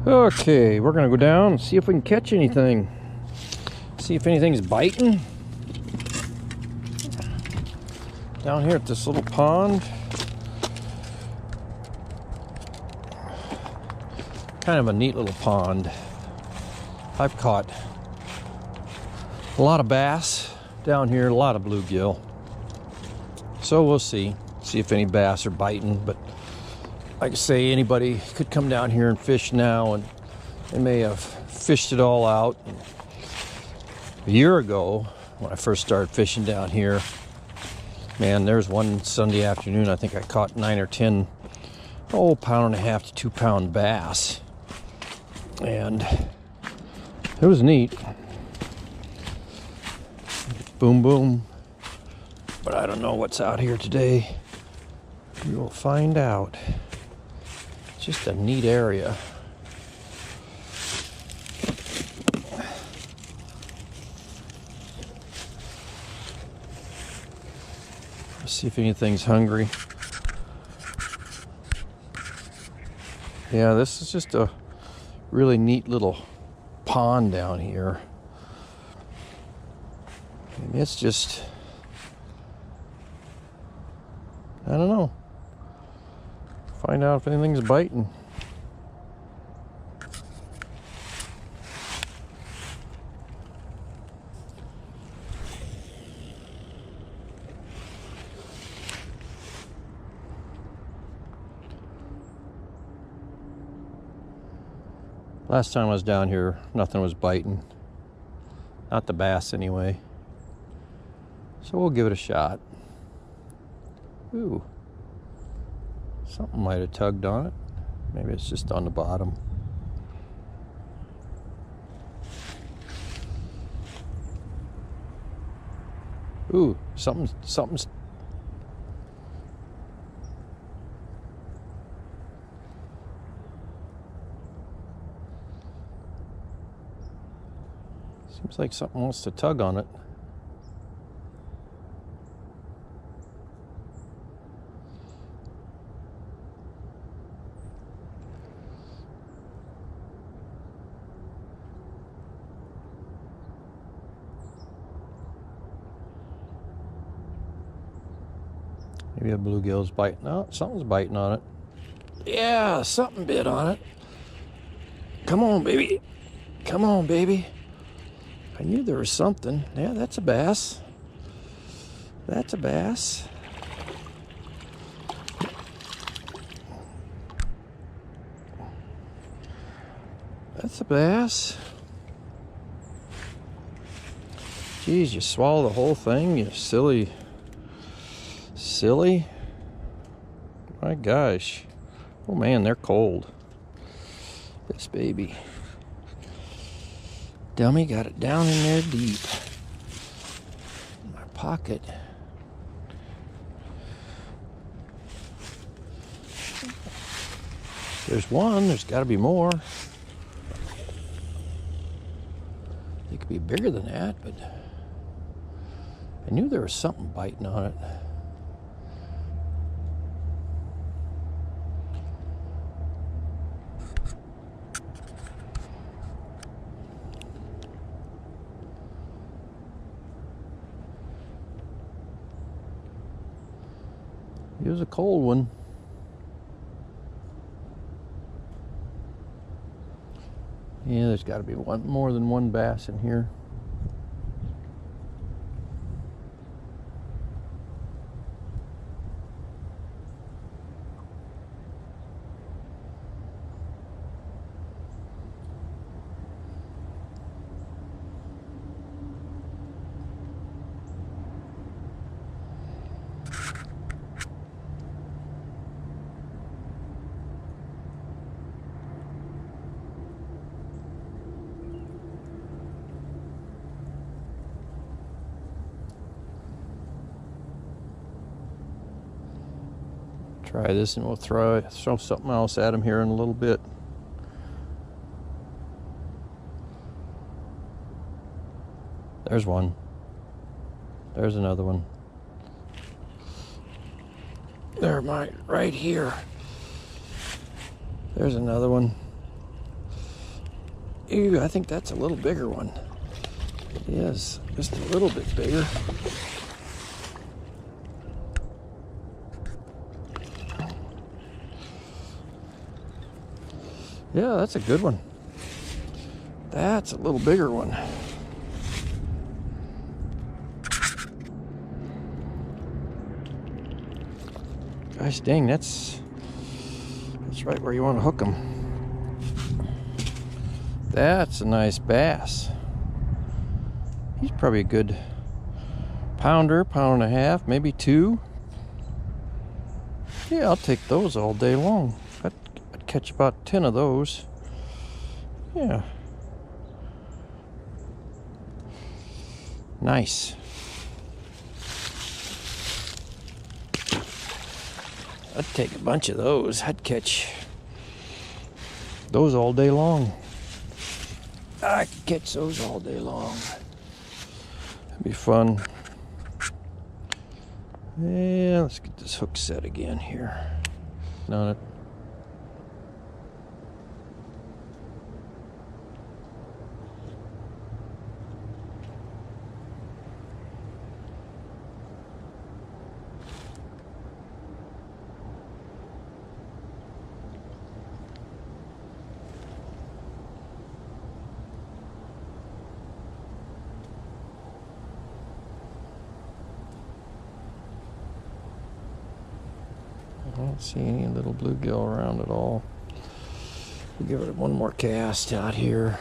Okay, we're gonna go down and see if we can catch anything. See if anything's biting. Down here at this little pond. Kind of a neat little pond. I've caught a lot of bass down here, a lot of bluegill. So we'll see if any bass are biting, but like I say, anybody could come down here and fish now, and they may have fished it all out. A year ago, when I first started fishing down here, man, there's one Sunday afternoon, I think I caught 9 or 10, pound and a half to 2 pound bass. And it was neat. Boom, boom. But I don't know what's out here today. We will find out. Just a neat area. Let's see if anything's hungry. Yeah, this is just a really neat little pond down here. And it's just, I don't know. Find out if anything's biting. Last time I was down here, nothing was biting. Not the bass anyway. So we'll give it a shot. Ooh. Something might have tugged on it. Maybe it's just on the bottom. Ooh, something's seems like something wants to tug on it. Maybe a bluegill's biting. No, something's biting on it. Yeah, something bit on it. Come on, baby. Come on, baby. I knew there was something. Yeah, that's a bass. That's a bass. That's a bass. Geez, you swallow the whole thing, you silly. My gosh. Oh man, they're cold. This baby. Dummy got it down in there deep. In my pocket. There's one, there's gotta be more. They could be bigger than that, but I knew there was something biting on it. It was a cold one. Yeah, there's got to be more than one bass in here. Try this and we'll throw something else at him here in a little bit. There's one. There's another one. There, right here. There's another one. Ew, I think that's a little bigger one. It is, just a little bit bigger. Yeah, that's a good one. That's a little bigger one. Gosh dang, that's right where you want to hook them. That's a nice bass. He's probably a good pounder, pound and a half, maybe 2. Yeah, I'll take those all day long. I'd catch about 10 of those. Yeah. Nice. I'd take a bunch of those. I'd catch those all day long. I could catch those all day long. It'd be fun. Yeah, let's get this hook set again here. On it. I don't see any little bluegill around at all. We'll give it one more cast out here.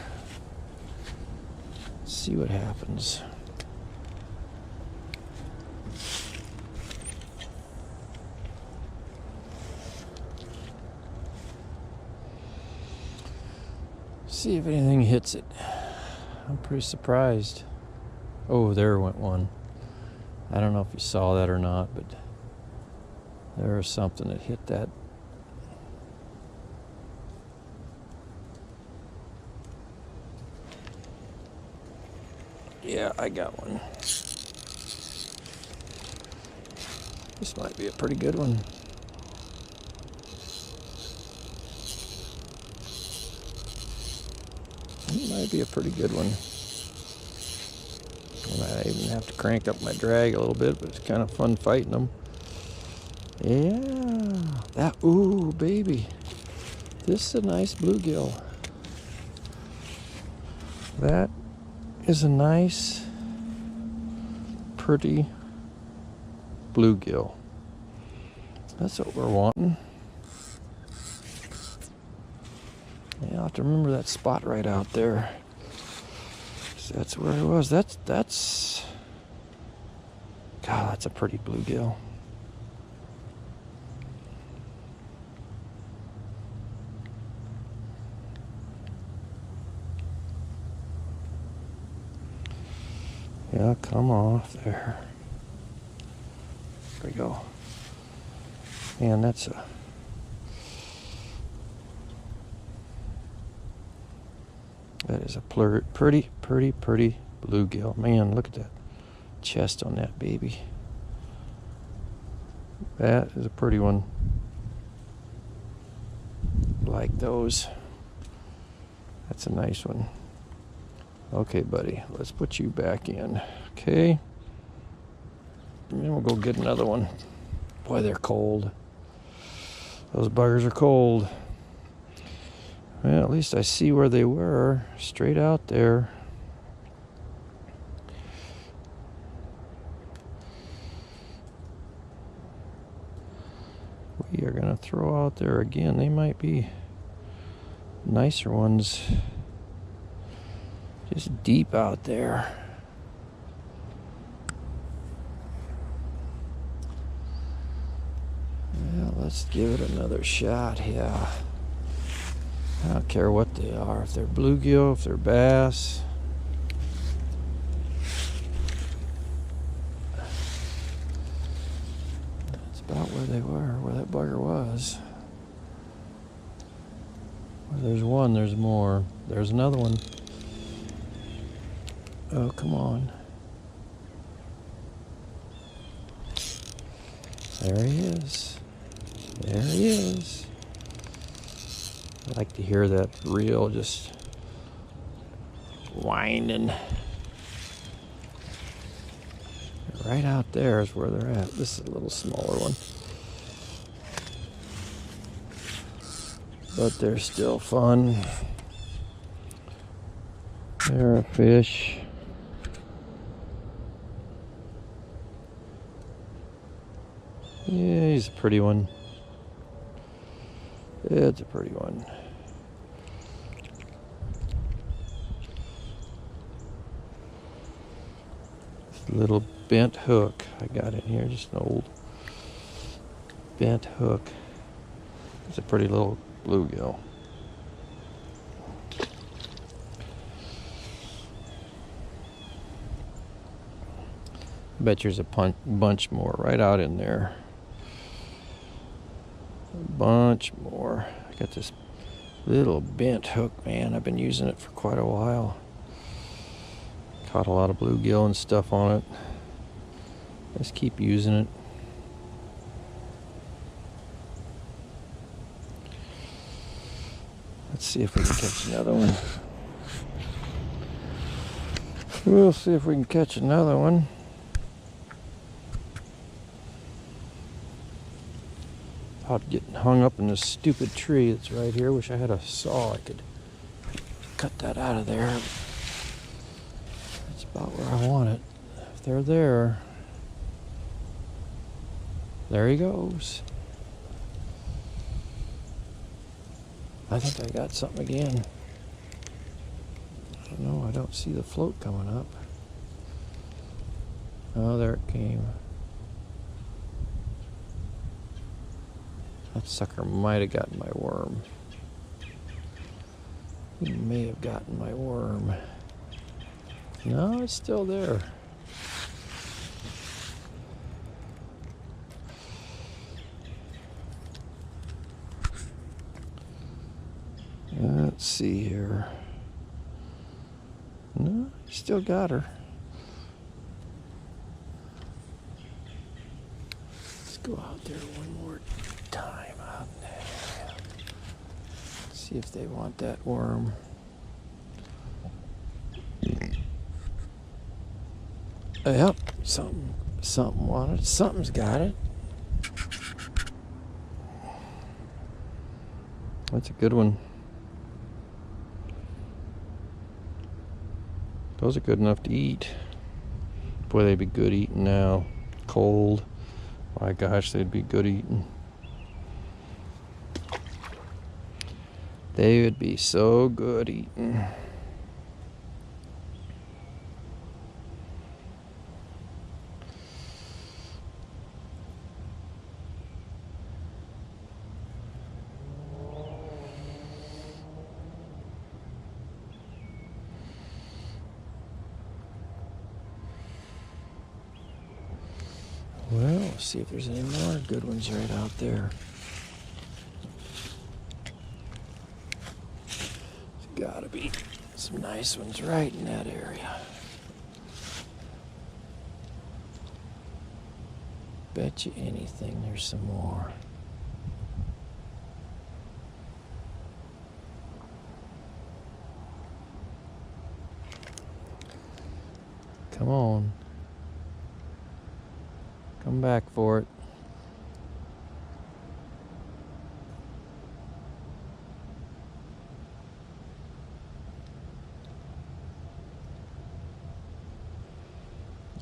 See what happens. See if anything hits it. I'm pretty surprised. Oh, there went one. I don't know if you saw that or not, but there was something that hit that. Yeah, I got one. This might be a pretty good one. It might be a pretty good one. I even have to crank up my drag a little bit, but it's kind of fun fighting them. Yeah, that, ooh, baby. This is a nice bluegill. That is a nice, pretty bluegill. That's what we're wanting. Yeah, I'll have to remember that spot right out there. So that's where it was. God, that's a pretty bluegill. Yeah, come off there. There we go. Man, that's a... That is a pretty bluegill. Man, look at that chest on that baby. That is a pretty one. Like those. That's a nice one. Okay, buddy, let's put you back in. Okay. And then we'll go get another one. Boy, they're cold. Those buggers are cold. Well, at least I see where they were, straight out there. We are going to throw out there again. They might be nicer ones. Just deep out there. Well, let's give it another shot here. I don't care what they are, if they're bluegill, if they're bass. That's about where they were, where that bugger was. Where there's one, there's more. There's another one. Oh, come on. There he is. There he is. I like to hear that reel just winding. Right out there is where they're at. This is a little smaller one. But they're still fun. They're a fish. Yeah, he's a pretty one. It's a pretty one. This little bent hook I got in here, just an old bent hook. It's a pretty little bluegill. I bet there's a bunch more right out in there. A bunch more. I got this little bent hook, man. I've been using it for quite a while. Caught a lot of bluegill and stuff on it. Just keep using it. Let's see if we can catch another one. We'll see if we can catch another one. Out getting hung up in this stupid tree that's right here. Wish I had a saw. I could cut that out of there. That's about where I want it. If they're there, there he goes. I think I got something again. I don't know. I don't see the float coming up. Oh, there it came. That sucker might have gotten my worm. He may have gotten my worm. No, it's still there. Let's see here. No, still got her. Let's go out there one more time out there. See if they want that worm. Yep, something wanted. Something's got it. That's a good one. Those are good enough to eat. Boy, they'd be good eating now. Cold. My gosh, they'd be good eating. They would be so good eating. Well, let's see if there's any more good ones right out there. There's gotta be some nice ones right in that area. Bet you anything there's some more. Come on. Come back for it.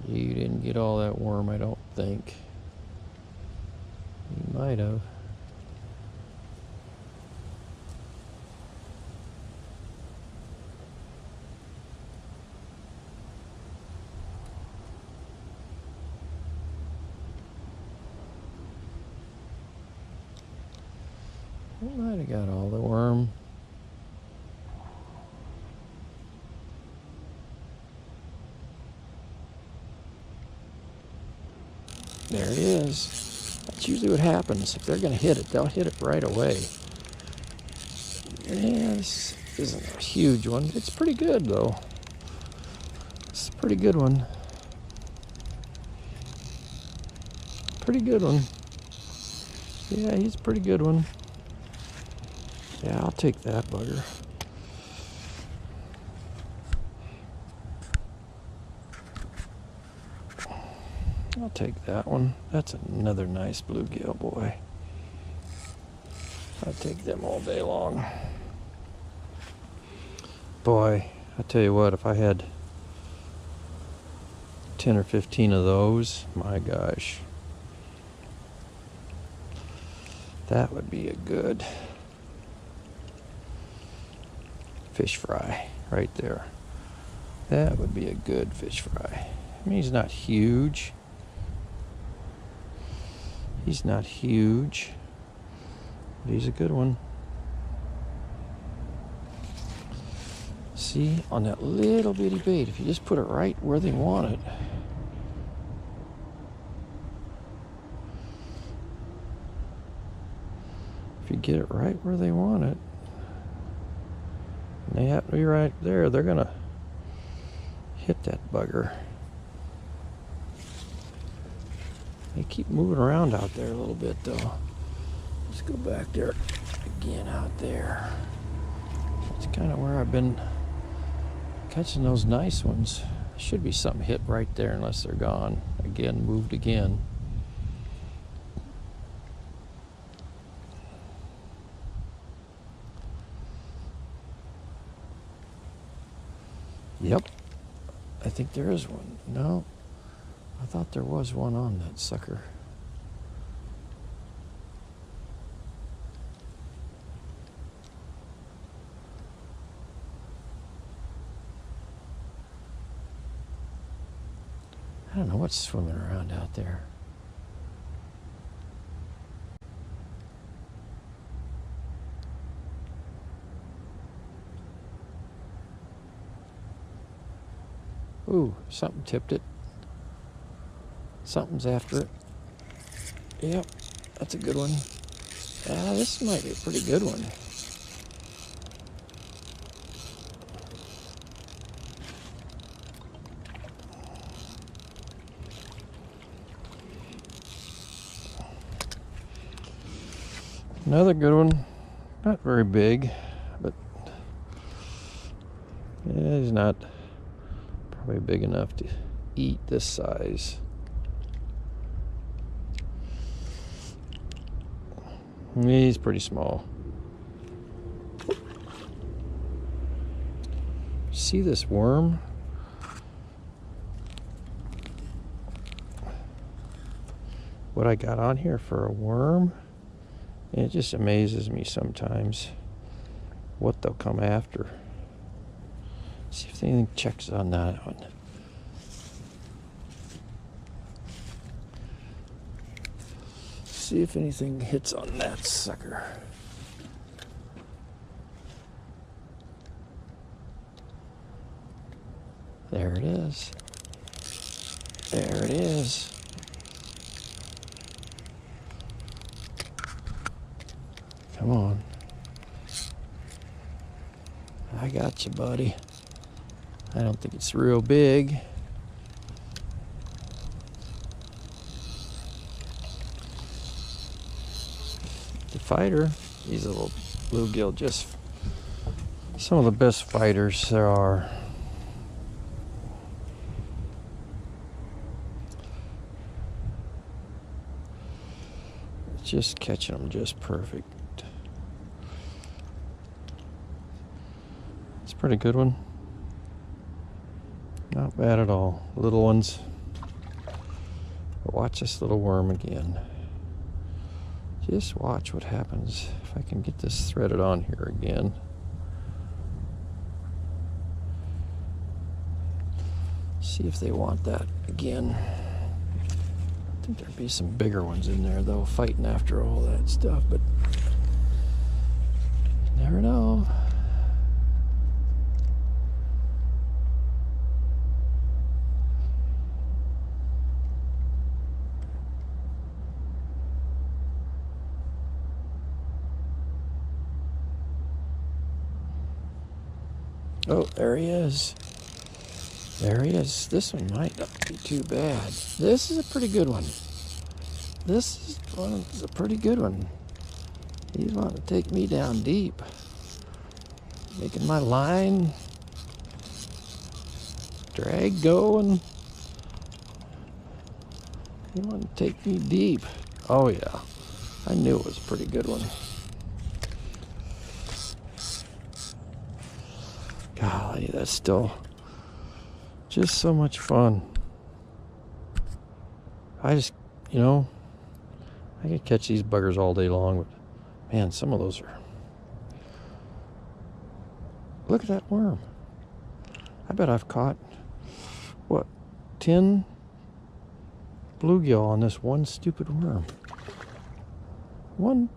You didn't get all that worm, I don't think. You might have. You might have got all the worm. There he is. That's usually what happens. If they're going to hit it, they'll hit it right away. Yeah, this isn't a huge one. It's pretty good, though. It's a pretty good one. Pretty good one. Yeah, he's a pretty good one. Yeah, I'll take that bugger. I'll take that one. That's another nice bluegill, boy. I'll take them all day long. Boy, I tell you what, if I had 10 or 15 of those, my gosh, that would be a good fish fry right there. That would be a good fish fry. I mean, he's not huge. He's not huge, but he's a good one. See, on that little bitty bait, if you just put it right where they want it. If you get it right where they want it, and they happen to be right there, they're gonna hit that bugger. They keep moving around out there a little bit though. Let's go back there again out there. That's kind of where I've been catching those nice ones. Should be something hit right there unless they're gone. Again, moved again. Yep. I think there is one. No. I thought there was one on that sucker. I don't know what's swimming around out there. Ooh, something tipped it. Something's after it. Yep, that's a good one. This might be a pretty good one. Another good one. Not very big, but yeah, he's not probably big enough to eat this size. He's pretty small. See this worm? What I got on here for a worm? It just amazes me sometimes what they'll come after. See if anything checks on that one. See if anything hits on that sucker. There it is. There it is. Come on. I got you, buddy. I don't think it's real big. The fighter, he's a little bluegill, just some of the best fighters there are. Just catching them just perfect. It's a pretty good one. Not bad at all. Little ones. But watch this little worm again. Just watch what happens if I can get this threaded on here again. See if they want that again. I think there'd be some bigger ones in there though, fighting after all that stuff, but you never know. Oh, there he is. There he is. This one might not be too bad. This is a pretty good one. This is a pretty good one. He's wanting to take me down deep. Making my line drag going. You want to take me deep? Oh yeah, I knew it was a pretty good one. Golly, that's still just so much fun. I just, you know, I could catch these buggers all day long, but man, some of those are. Look at that worm. I bet I've caught, what, 10 bluegill on this one stupid worm. One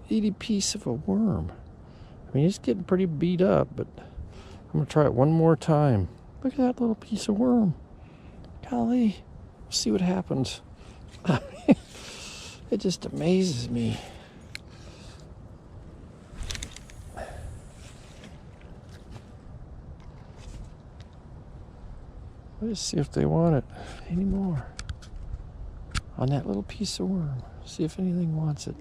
itty piece of a worm. I mean, it's getting pretty beat up, but I'm going to try it one more time. Look at that little piece of worm. Golly, we'll see what happens. It just amazes me. Let's see if they want it anymore. On that little piece of worm. See if anything wants it.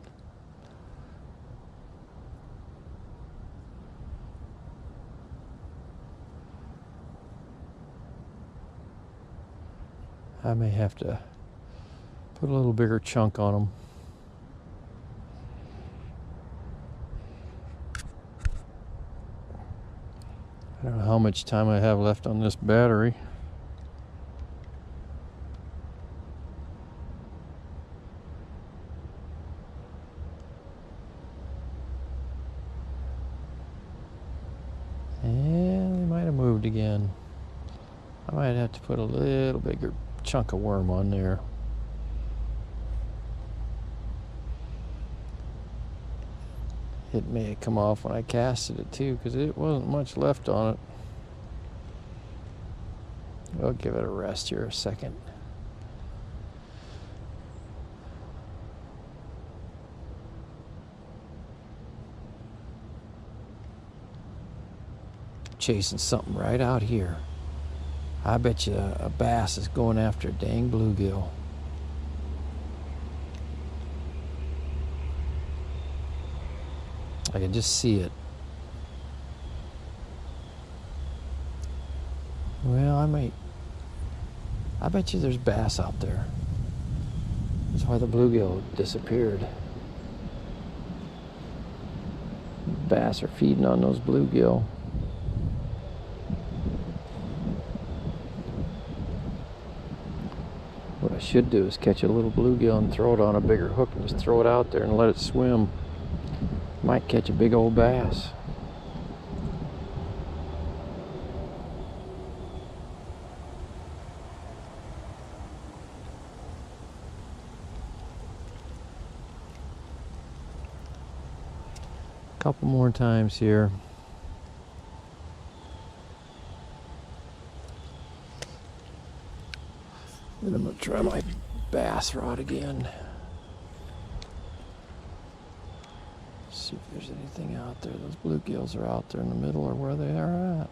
I may have to put a little bigger chunk on them. I don't know how much time I have left on this battery. And they might have moved again. I might have to put a little bigger chunk of worm on there. It may have come off when I casted it too, because it wasn't much left on it. I'll give it a rest here a second. Chasing something right out here. I bet you a bass is going after a dang bluegill. I can just see it. Well, I bet you there's bass out there. That's why the bluegill disappeared. Bass are feeding on those bluegill. What I should do is catch a little bluegill and throw it on a bigger hook and just throw it out there and let it swim. Might catch a big old bass. A couple more times here. And I'm going to try my bass rod again. See if there's anything out there. Those bluegills are out there in the middle or where they are at.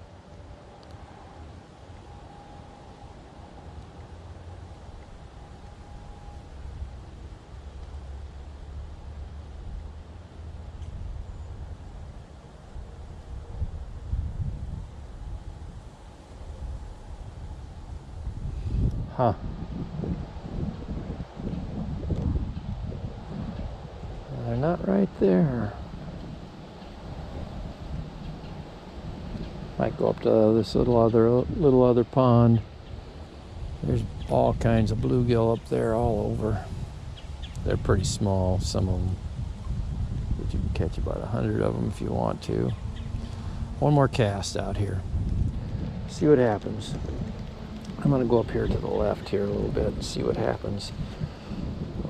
Huh. They're not right there. Might go up to this little other pond. There's all kinds of bluegill up there all over. They're pretty small, some of them. But you can catch about 100 of them if you want to. One more cast out here. See what happens. I'm going to go up here to the left here a little bit and see what happens.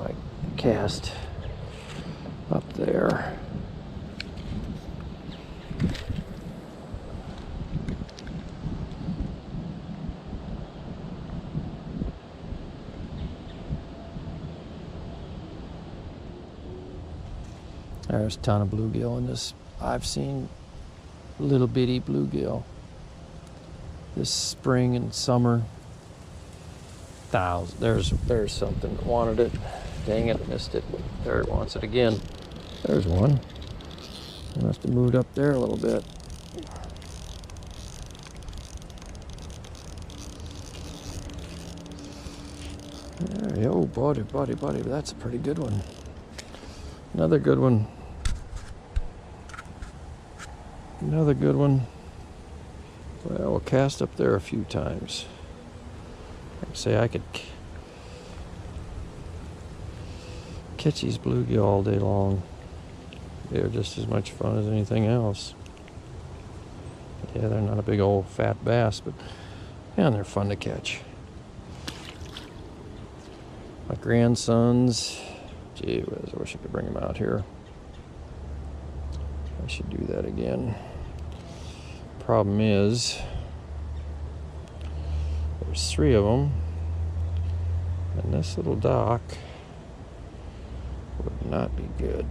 I cast up there. There's a ton of bluegill in this. I've seen little bitty bluegill this spring and summer. There's something that wanted it. Dang it, missed it. There it wants it again. There's one. I must have moved up there a little bit. There you go. buddy, that's a pretty good one. Another good one. Another good one. Well, we'll cast up there a few times. I'd say I could catch these bluegill all day long. They're just as much fun as anything else. Yeah, they're not a big old fat bass, but man, they're fun to catch. My grandsons, gee whiz, I wish I could bring them out here. I should do that again. Problem is, there's 3 of them, and this little dock would not be good.